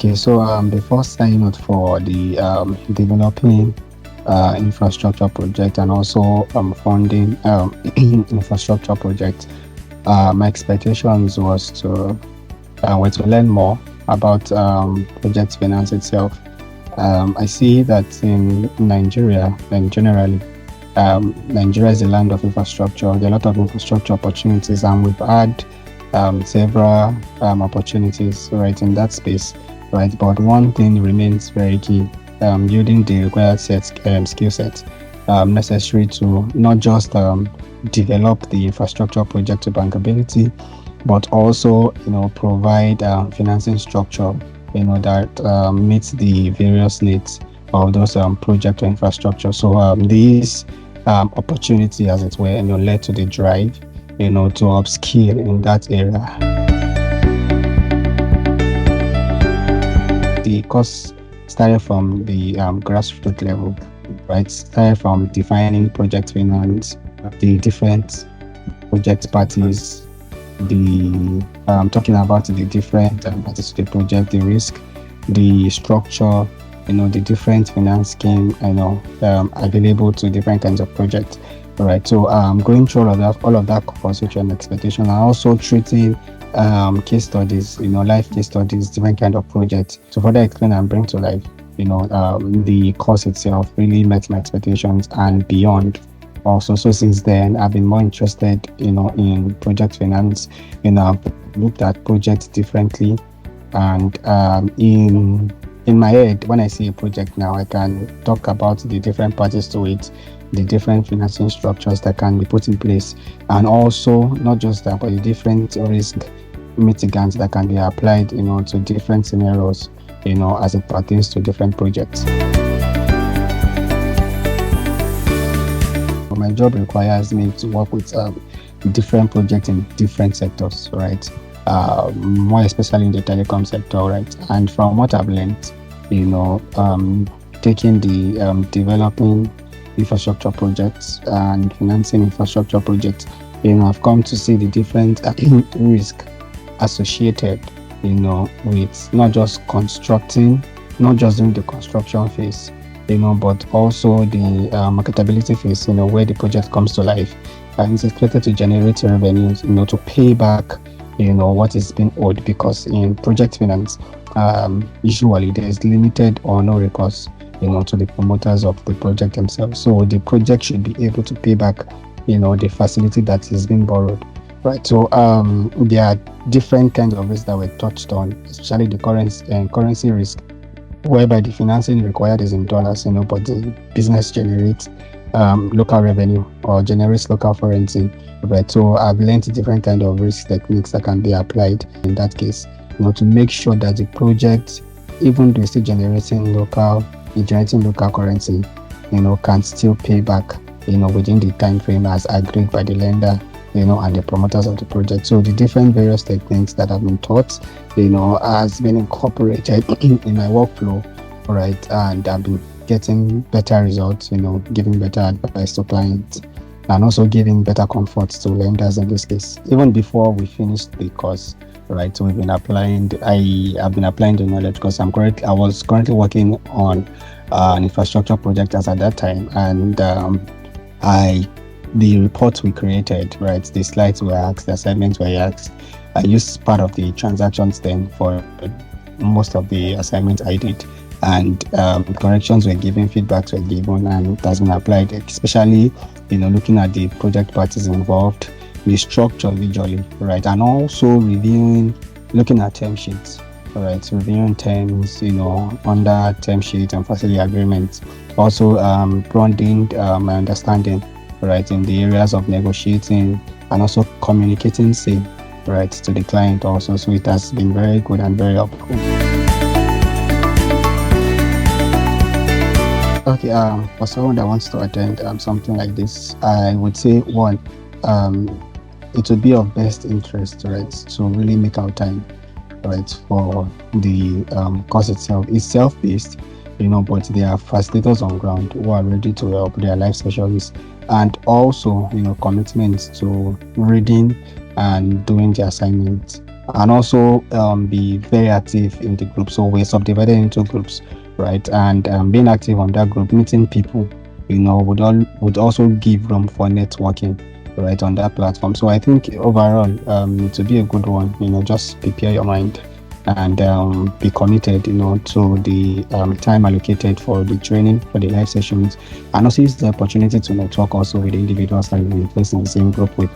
Okay, so before signing up for the developing infrastructure project and also funding infrastructure project, my expectations were to learn more about project finance itself. I see that in Nigeria, and generally, Nigeria is a land of infrastructure. There are a lot of infrastructure opportunities, and we've had several opportunities right in that space, right? But one thing remains very key: building the required skill set necessary to not just develop the infrastructure project to bankability, but also provide financing structure that meets the various needs of those project or infrastructure. So these opportunity, as it were, led to the drive to upskill in that area. The course started from the grassroots level, right? Started from defining project finance, the different project parties, the talking about the different parties to the project, the risk, the structure, the different finance scheme, available to different kinds of projects. Right. So going through all of that course, which an expectation, and also treating case studies, life case studies, different kind of projects to further explain and bring to life, the course itself really met my expectations and beyond. Also, so since then, I've been more interested, in project finance. I've looked at projects differently, and in my head, when I see a project now, I can talk about the different parties to it, the different financing structures that can be put in place, and also not just that, but the different risk mitigants that can be applied, to different scenarios, as it pertains to different projects. My job requires me to work with different projects in different sectors, right? More especially in the telecom sector, right? And from what I've learned, taking the developing infrastructure projects and financing infrastructure projects, I've come to see the different risk associated, with not just constructing, not just during the construction phase, but also the marketability phase, where the project comes to life and is expected to generate revenues, to pay back, what is being owed, because in project finance, usually there is limited or no recourse, to the promoters of the project themselves. So the project should be able to pay back, the facility that is being borrowed, right? So there are different kinds of risks that were touched on, especially the currency risk, whereby the financing required is in dollars, but the business generates local revenue or generates local currency, right? So I've learned different kind of risk techniques that can be applied in that case, to make sure that the project, even though it's still generating local currency, can still pay back, within the time frame as agreed by the lender, and the promoters of the project. So the different various techniques that have been taught, has been incorporated in my workflow, right? And I've been getting better results, giving better advice to clients, and also giving better comfort to lenders in this case. Even before we finished the course, right? So we've been applying. I've been applying the knowledge because I was currently working on an infrastructure project as at that time, and the reports we created, right? The slides were asked, the assignments were asked. I used part of the transactions then for most of the assignments I did, and corrections were given, feedbacks were given, and it has been applied, especially looking at the project parties involved, the structure visually, right? And also looking at term sheets, right? Reviewing terms, under term sheet and facility agreements. Also broadening my understanding, right, in the areas of negotiating and also communicating, right, to the client also. So it has been very good and very helpful. Okay, for someone that wants to attend something like this, I would say one, it would be of best interest, right, to really make out time, right, for the course itself. It's self-paced, but there are facilitators on ground who are ready to help. Their live sessions, and also commitments to reading and doing the assignments and also be very active in the group. So we're subdivided into groups, right? And being active on that group, meeting people, would also give room for networking, right, on that platform. So I think overall, it will be a good one. Just prepare your mind and be committed, to the time allocated for the training, for the live sessions, and also use the opportunity to network also with individuals that you place in the same group with.